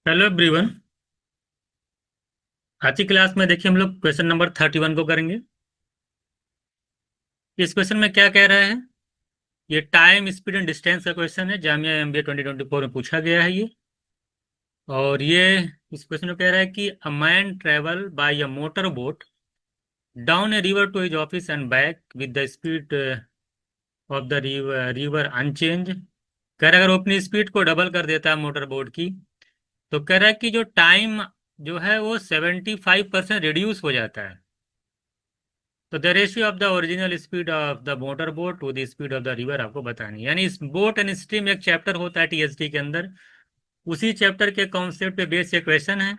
Hello everyone. आज की class में देखिए हम लोग क्वेश्चन नंबर 31 को करेंगे। इस क्वेश्चन में क्या कह रहा है? ये टाइम स्पीड एंड डिस्टेंस का क्वेश्चन है, जामिया एमबीए 2024 में पूछा गया है ये। और ये इस क्वेश्चन में कह रहा है कि a man travel by a motor boat down a river to his office and back with the speed of the river unchanged. कह रहा है अगर वो अपनी स्पीड को डबल कर देता है मोटर बोट की, तो कह रहा है कि जो टाइम जो है वो 75% रिड्यूस हो जाता है। तो the ratio of the original speed of the motor boat to the speed of the river आपको बतानी है। यानी इस बोट एंड स्ट्रीम एक चैप्टर होता है टीएसटी के अंदर, उसी चैप्टर के कॉन्सेप्ट पे बेस ये क्वेश्चन है।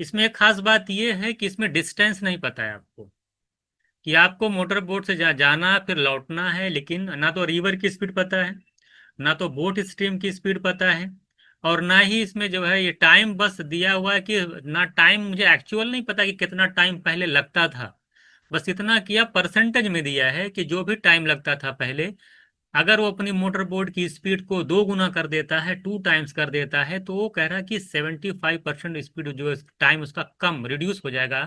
इसमें एक खास बात ये है कि इसमें डिस्टेंस नहीं पता है आपको, कि आपको मोटर बोट से जाना फिर लौटना है, लेकिन ना तो रिवर की स्पीड पता है, ना तो बोट स्ट्रीम की स्पीड पता है, और ना ही इसमें जो है ये टाइम बस दिया हुआ है कि ना टाइम मुझे एक्चुअल नहीं पता कि कितना टाइम पहले लगता था। बस इतना किया परसेंटेज में दिया है कि जो भी टाइम लगता था पहले, अगर वो अपनी मोटर बोट की स्पीड को 2 गुना कर देता है, 2 टाइम्स कर देता है, तो वो कह रहा है कि 75% स्पीड जो टाइम उसका कम रिड्यूस हो जाएगा।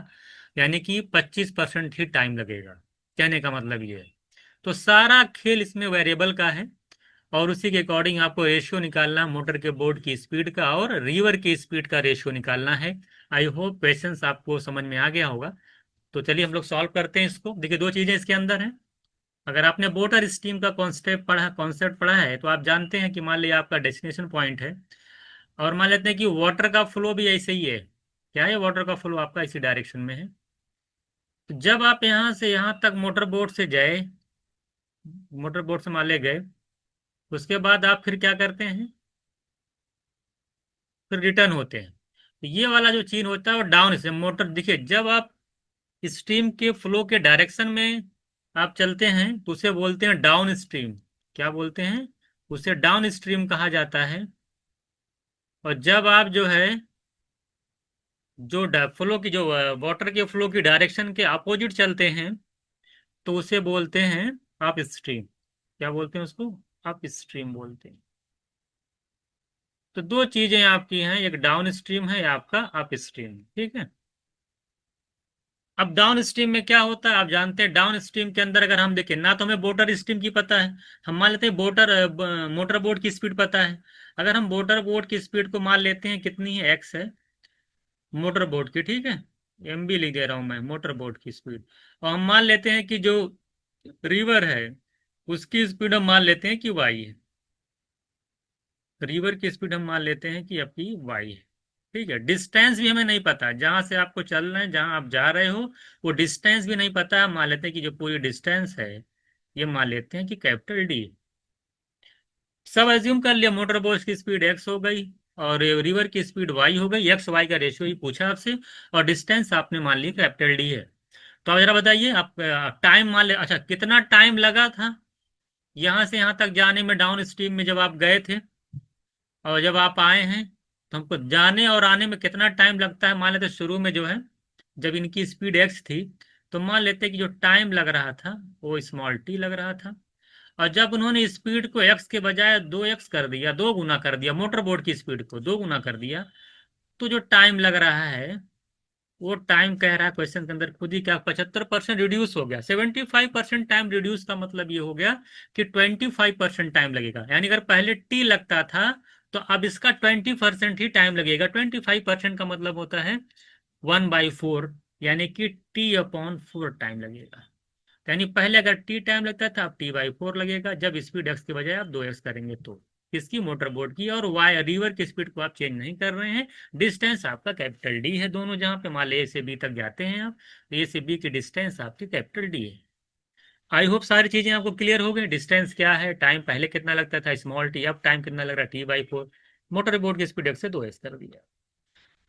यानी कि 25% ही टाइम लगेगा। कहने का मतलब ये है। तो सारा खेल इसमें वेरिएबल का है, और उसी के अकॉर्डिंग आपको रेशियो निकालना है मोटर के बोर्ड की स्पीड का और रिवर की स्पीड का रेशियो निकालना है। आई होप क्वेश्चंस आपको समझ में आ गया होगा। तो चलिए हम लोग सॉल्व करते हैं इसको। देखिए, दो चीजें इसके अंदर हैं। अगर आपने बोटर स्टीम का कॉन्सेप्ट पढ़ा है तो आप जानते हैं कि मान लिया आपका डेस्टिनेशन पॉइंट है, और मान लेते हैं कि वाटर का फ्लो भी ऐसे ही है। क्या है? वाटर का फ्लो आपका इसी डायरेक्शन में है। तो जब आप यहाँ से यहाँ तक मोटर बोट से गए, मोटर बोट से मान ले गए, उसके बाद आप फिर क्या करते हैं? फिर रिटर्न होते हैं। तो ये वाला जो चीन होता है वो डाउन से मोटर, देखिए जब आप स्ट्रीम के फ्लो के डायरेक्शन में आप चलते हैं तो उसे बोलते हैं डाउन स्ट्रीम। क्या बोलते हैं? उसे डाउन स्ट्रीम कहा जाता है। और जब आप जो है जो फ्लो की जो वाटर के फ्लो की डायरेक्शन के अपोजिट चलते हैं, तो उसे बोलते हैं अप स्ट्रीम। क्या बोलते हैं उसको? अप स्ट्रीम बोलते हैं। तो दो चीजें आपकी हैं, एक डाउन स्ट्रीम है, आपका अप स्ट्रीम। ठीक है। अब डाउन स्ट्रीम में क्या होता है आप जानते हैं। डाउन स्ट्रीम के अंदर अगर हम देखें, ना तो हमें बोटर स्ट्रीम की पता है, हम मान लेते हैं मोटर बोट की स्पीड पता है। अगर हम मोटर बोट की स्पीड को मान लेते हैं कितनी है, एक्स है मोटर बोट की, ठीक है, एम बी लिख दे रहा हूं मैं, मोटर बोट की स्पीड। और हम मान लेते हैं कि जो रिवर है उसकी स्पीड हम मान लेते हैं कि वाई है। रिवर की स्पीड हम मान लेते हैं कि आपकी वाई है। ठीक है। डिस्टेंस भी हमें नहीं पता, जहां से आपको चलना है, जहां आप जा रहे हो, वो डिस्टेंस भी नहीं पता। हम मान लेते हैं कि जो पूरी डिस्टेंस है ये मान लेते हैं कि कैपिटल डी। सब एज्यूम कर लिया, मोटर बोट की स्पीड एक्स हो गई और रिवर की स्पीड वाई हो गई। एक्स वाई का रेशियो ही पूछा आपसे, और डिस्टेंस आपने मान ली कैपिटल डी है। तो आप जरा बताइए, आप टाइम मान ले, अच्छा कितना टाइम लगा था यहां से यहां तक जाने में, डाउन स्ट्रीम में जब आप गए थे और जब आप आए हैं, तो हमको जाने और आने में कितना टाइम लगता है। मान लेते शुरू में जो है जब इनकी स्पीड एक्स थी, तो मान लेते कि जो टाइम लग रहा था वो स्मॉल टी लग रहा था। और जब उन्होंने स्पीड को एक्स के बजाय 2x कर दिया, 2 गुना कर दिया, मोटर बोट की स्पीड को 2 गुना कर दिया, तो जो टाइम लग रहा है वो टाइम कह रहा है क्वेश्चन के अंदर खुद ही क्या 75% रिड्यूस हो गया। 75% टाइम रिड्यूस का मतलब ये हो गया कि 25% टाइम लगेगा। यानी अगर पहले टी लगता था तो अब इसका 20% ही टाइम लगेगा। 25% का मतलब होता है 1/4, यानी कि t/4 टाइम लगेगा। यानी पहले अगर टी टाइम लगता था, अब t/4 लगेगा, जब स्पीड एक्स के बजाय आप 2x करेंगे तो। किसकी? मोटर बोट की। और वाई रिवर की स्पीड को आप चेंज नहीं कर रहे हैं। डिस्टेंस आपका कैपिटल डी है, दोनों जहां पे मान ए से बी तक जाते हैं आप, ए से बी की डिस्टेंस आपकी कैपिटल डी है। आई होप सारी चीजें आपको क्लियर हो गई। डिस्टेंस क्या है, टाइम पहले कितना लगता था स्मॉल टी, अब टाइम कितना लग रहा है t/4। मोटर बोट की स्पीड एक्स से 2x कर दिया।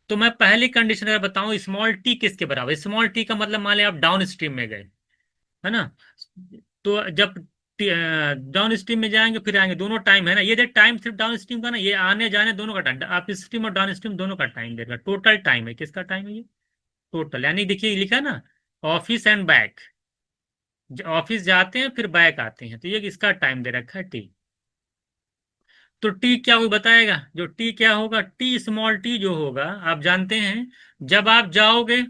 तो मैं पहली कंडीशन अगर बताऊं, स्मॉल टी किसके बराबर? स्मॉल टी का मतलब मान लिया आप डाउन स्ट्रीम में गए, है ना। तो जब डाउन स्ट्रीम में जाएंगे फिर आएंगे, दोनों टाइम है ना, ये देख टाइम सिर्फ डाउन स्ट्रीम का ना, ये आने जाने दोनों का टाइम, आप स्ट्रीम और डाउन स्ट्रीम दोनों का टाइम देगा। टोटल टाइम है, किसका टाइम है ये? टोटल। यानी देखिए लिखा है ना, ऑफिस एंड बैक, ऑफिस जाते हैं फिर बैक आते हैं, तो ये इसका टाइम दे रखा है टी। तो टी क्या वो बताएगा, जो टी क्या होगा, टी स्मॉल टी जो होगा आप जानते हैं, जब आप जाओगे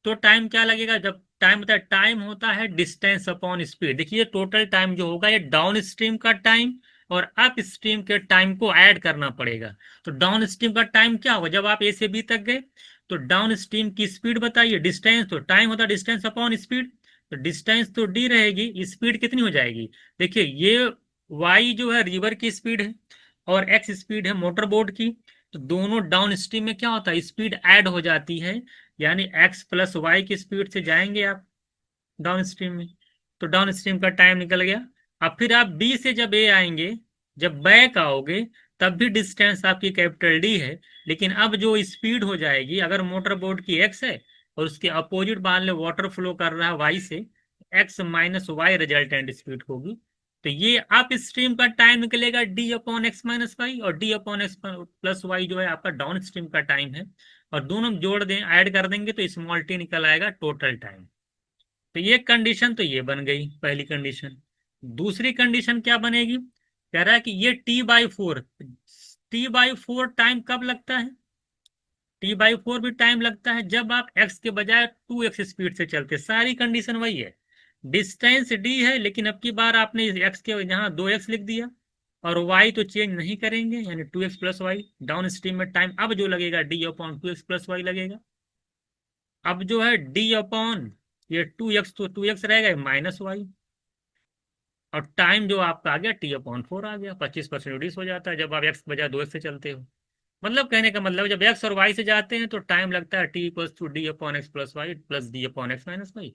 तो टाइम क्या लगेगा, जब टाइम होता है, टाइम होता है डिस्टेंस अपॉन स्पीड। देखिए टोटल टाइम जो होगा ये डाउन स्ट्रीम का टाइम और अप स्ट्रीम के टाइम को ऐड करना पड़ेगा। तो डाउन स्ट्रीम का टाइम क्या होगा, जब आप ए से बी तक गए तो डाउन स्ट्रीम की स्पीड बताइए, डिस्टेंस तो टाइम होता है डिस्टेंस अपॉन स्पीड, तो डिस्टेंस तो डी रहेगी, स्पीड कितनी हो जाएगी, देखिए ये वाई जो है रिवर की स्पीड है और एक्स स्पीड है मोटर बोट की, तो दोनों डाउन स्ट्रीम में क्या होता है, स्पीड ऐड हो जाती है, यानी एक्स प्लस वाई की स्पीड से जाएंगे आप डाउन स्ट्रीम में, तो डाउन स्ट्रीम का टाइम निकल गया। अब फिर आप बी से जब ए आएंगे, जब बैक आओगे, तब भी डिस्टेंस आपकी कैपिटल डी है, लेकिन अब जो स्पीड हो जाएगी, अगर मोटर बोट की एक्स है और उसके अपोजिट मान लो वाटर फ्लो कर रहा है वाई से, x minus y resultant speed होगी। तो ये अप स्ट्रीम का टाइम निकलेगा d upon x minus Y, और d upon x plus y जो है आपका डाउन स्ट्रीम का टाइम है, और दोनों जोड़ दें ऐड कर देंगे तो स्मॉल टी निकल आएगा टोटल टाइम। तो ये कंडीशन तो ये बन गई पहली कंडीशन। दूसरी कंडीशन क्या बनेगी, कह रहा है कि ये T by 4, T by 4 time कब लगता है, टी बाई 4 भी टाइम लगता है जब आप एक्स के बजाय 2x स्पीड से चलते, सारी कंडीशन वही है, डिस्टेंस डी है लेकिन अब की बार आपने एक्स के यहाँ 2x लिख दिया, और y तो चेंज नहीं करेंगे, यानी 2x plus Y, down stream में टाइम अब जो लगेगा D upon 2x plus Y लगेगा। अब जो है डी अपॉन ये 2x, तो 2x रहेगा माइनस वाई, और टाइम जो आपका आ गया टी अपॉन 4 आ गया, 25% रिड्यूस हो जाता है जब आप एक्स बजाय 2x से चलते हो। मतलब कहने का मतलब जब एक्स और वाई से जाते हैं तो टाइम लगता है T equals to D upon x plus Y plus D upon x minus Y,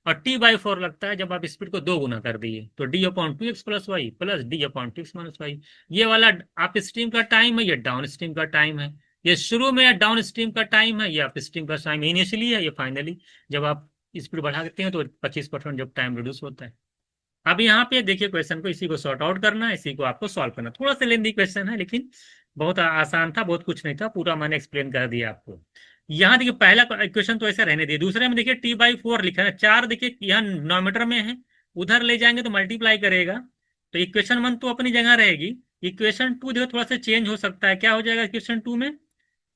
और टी बाई 4 लगता है जब आप स्पीड को 2 गुना कर दिए, तो D upon 2x plus Y plus D upon 2x minus Y. ये वाला आप स्ट्रीम का टाइम है, ये डाउन स्ट्रीम का टाइम है, ये शुरू में डाउन स्ट्रीम का टाइम है, ये अप स्ट्रीम का टाइम इनिशियली है, ये फाइनली जब आप स्पीड बढ़ा देते हैं तो 25% जब टाइम रिड्यूस होता है। अब यहाँ पे देखिए क्वेश्चन को, इसी को सॉर्ट आउट करना है, इसी को आपको सॉल्व करना, थोड़ा सा लेंदी क्वेश्चन है लेकिन बहुत आसान था, बहुत कुछ नहीं था, पूरा मैंने एक्सप्लेन कर दिया आपको। यहाँ देखिए पहला क्वेश्चन तो ऐसा रहने दिए, दूसरे में देखिए टी बाई 4 लिखा है, 4 देखिए यहाँ नॉमिनेटर में है, उधर ले जाएंगे तो मल्टीप्लाई करेगा, तो इक्वेशन 1 तो अपनी जगह रहेगी, इक्वेशन 2 देखो थोड़ा सा चेंज हो सकता है, क्या हो जाएगा इक्वेशन 2 में,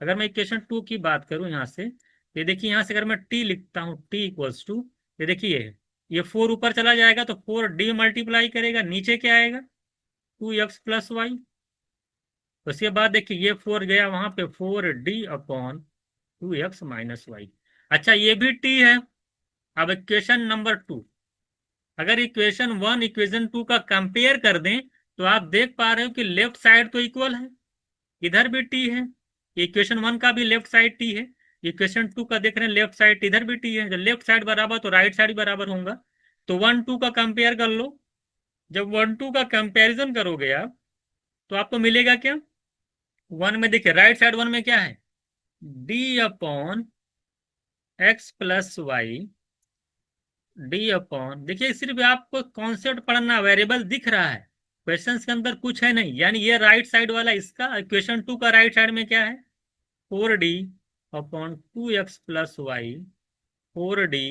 अगर मैं इक्वेशन 2 की बात करूं यहाँ से, ये देखिए यहाँ से अगर मैं टी लिखता हूँ टी इक्वल्स टू, ये देखिए ये 4 ऊपर चला जाएगा तो 4 डी मल्टीप्लाई करेगा, नीचे क्या आएगा 2x प्लस वाई, उसके बाद देखिए ये 4 गया वहां पे 4d upon 2x minus Y. अच्छा ये भी टी है। अब इक्वेशन नंबर 2, अगर इक्वेशन 1 इक्वेशन 2 का कंपेयर कर दें तो आप देख पा रहे हो कि लेफ्ट साइड तो इक्वल है, इधर भी टी है, इक्वेशन 1 का भी लेफ्ट साइड टी है, इक्वेशन 2 का देख रहे हैं लेफ्ट साइड इधर भी टी है, जब लेफ्ट साइड बराबर तो राइट साइड भी बराबर होगा, तो 1 2 का कंपेयर कर लो, जब 1 2 का कंपैरिजन करोगे आप तो आपको मिलेगा क्या, 1 में देखिए राइट साइड 1 में क्या है, d upon x plus Y, D upon, देखिए सिर्फ आपको कॉन्सेप्ट पढ़ना, वेरिएबल दिख रहा है, क्वेश्चन के अंदर कुछ है नहीं, यानी ये राइट साइड वाला इसका, इक्वेशन 2 का राइट साइड में क्या है 4d upon 2x plus Y, 4d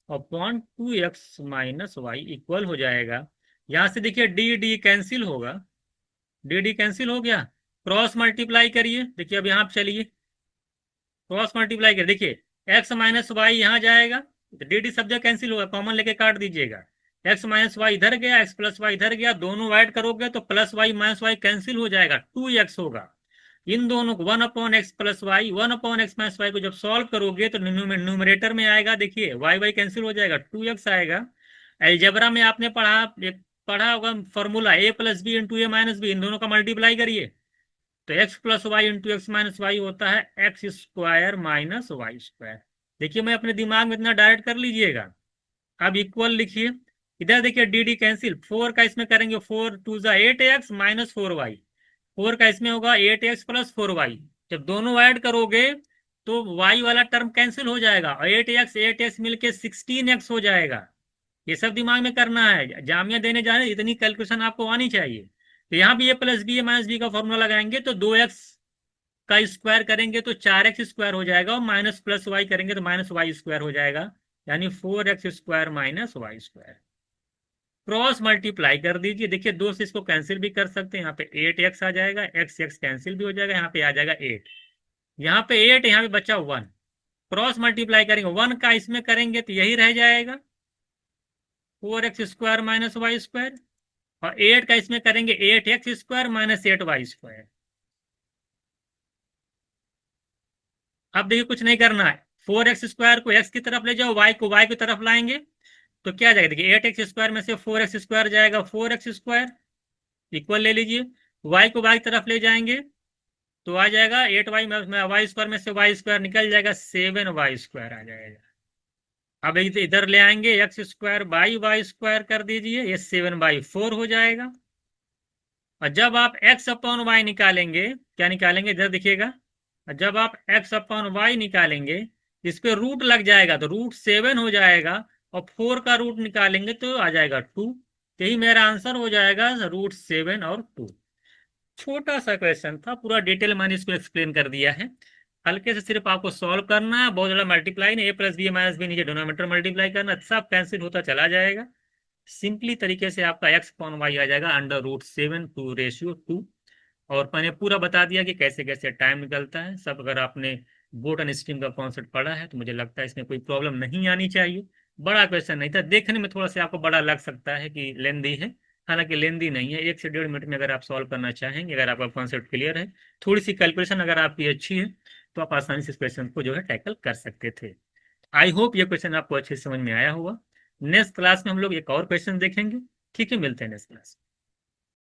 upon 2x minus Y equal हो जाएगा, यहां से देखिए डी डी कैंसिल होगा, डी डी कैंसिल हो गया, क्रॉस मल्टीप्लाई करिए, देखिए अब यहाँ पे चलिए क्रॉस मल्टीप्लाई कर, देखिए एक्स माइनस वाई यहाँ जाएगा, डी डी सब जगह कैंसिल होगा, कॉमन लेके काट दीजिएगा, एक्स माइनस वाई इधर गया, एक्स प्लस वाई इधर गया, दोनों ऐड करोगे तो plus Y minus Y cancel हो जाएगा, 2x होगा, इन दोनों को 1 upon x plus Y 1 upon x minus Y को जब सॉल्व करोगे तो न्यूमरेटर में आएगा, देखिए वाई वाई कैंसिल हो जाएगा, 2x आएगा। एलजेब्रा में आपने पढ़ा होगा फॉर्मूला a+b × a-b, इन दोनों का मल्टीप्लाई करिए तो x+y × x-y होता है x² - y²। देखिए मैं अपने दिमाग में इतना डायरेक्ट कर लीजिएगा। अब इक्वल लिखिए, इधर देखिए डी डी कैंसिल, 4 का इसमें करेंगे 4 2 8x माइनस 4y, 4 का इसमें होगा 8x प्लस 4y, जब दोनों ऐड करोगे तो y वाला टर्म कैंसिल हो जाएगा और 8x मिलके 16x हो जाएगा। ये सब दिमाग में करना है, जामिया देने जा रहे इतनी कैलकुलेशन आपको आनी चाहिए। तो यहाँ भी a+b का फॉर्मूला लगाएंगे तो 2x का स्क्वायर करेंगे तो 4x² हो जाएगा, और माइनस प्लस वाई करेंगे तो माइनस वाई स्क्वायर हो जाएगा, यानी 4x² - y²। क्रॉस मल्टीप्लाई कर दीजिए। देखिए दो से इसको कैंसिल भी कर सकते हैं, यहाँ पे 8x आ जाएगा, एक्स एक्स कैंसिल भी हो जाएगा, यहाँ पे आ जाएगा 8, यहाँ पे 8, यहाँ पे बचा 1। क्रॉस मल्टीप्लाई करेंगे 1 का इसमें करेंगे तो यही रह जाएगा 4x² माइनस वाई स्क्वायर, और 8 का इसमें करेंगे 8x² माइनस 8y²। अब देखिए कुछ नहीं करना है, 4x² को x की तरफ ले जाओ, y को y की तरफ लाएंगे तो क्या जाएगा, देखिए 8x² में से 4x² जाएगा, 4x² इक्वल ले लीजिए, y को y की तरफ ले जाएंगे तो आ जाएगा 8y में y² में से y² निकल जाएगा, 7y² आ जाएगा। अब इधर ले आएंगे x² बाई y² कर दीजिए, ये 7/4 हो जाएगा। और जब आप x अपॉन वाई निकालेंगे, क्या निकालेंगे इधर देखिएगा, जब आप x अपॉन वाई निकालेंगे इस पे रूट लग जाएगा तो √7 हो जाएगा, और 4 का रूट निकालेंगे तो आ जाएगा 2। यही मेरा आंसर हो जाएगा, √7 और 2। छोटा सा क्वेश्चन था, पूरा डिटेल मैंने इसको एक्सप्लेन कर दिया है। हल्के से सिर्फ आपको सॉल्व करना है, बहुत ज्यादा मल्टीप्लाई नहीं, a+b-b नीचे डिनोमिनेटर मल्टीप्लाई करना, सब कैंसिल होता चला जाएगा। सिंपली तरीके से आपका x अपॉन वाई आ जाएगा √7 2/2। और मैंने पूरा बता दिया कि कैसे कैसे टाइम निकलता है सब। अगर आपने बोट एंड स्ट्रीम का कॉन्सेप्ट पढ़ा है तो मुझे लगता है इसमें कोई प्रॉब्लम नहीं आनी चाहिए। बड़ा क्वेश्चन नहीं था, देखने में थोड़ा सा आपको बड़ा लग सकता है कि लेंदी है, हालांकि लेंदी नहीं है। 1 से 1.5 मिनट में अगर आप सॉल्व करना चाहेंगे, अगर आपका कॉन्सेप्ट क्लियर है, थोड़ी सी कैलकुलेशन अगर आपकी अच्छी है, तो आप आसानी से इस क्वेश्चन को जो है टैकल कर सकते थे। आई होप ये क्वेश्चन आपको अच्छे से समझ में आया होगा। नेक्स्ट क्लास में हम लोग एक और क्वेश्चन देखेंगे। ठीक है, मिलते हैं नेक्स्ट क्लास।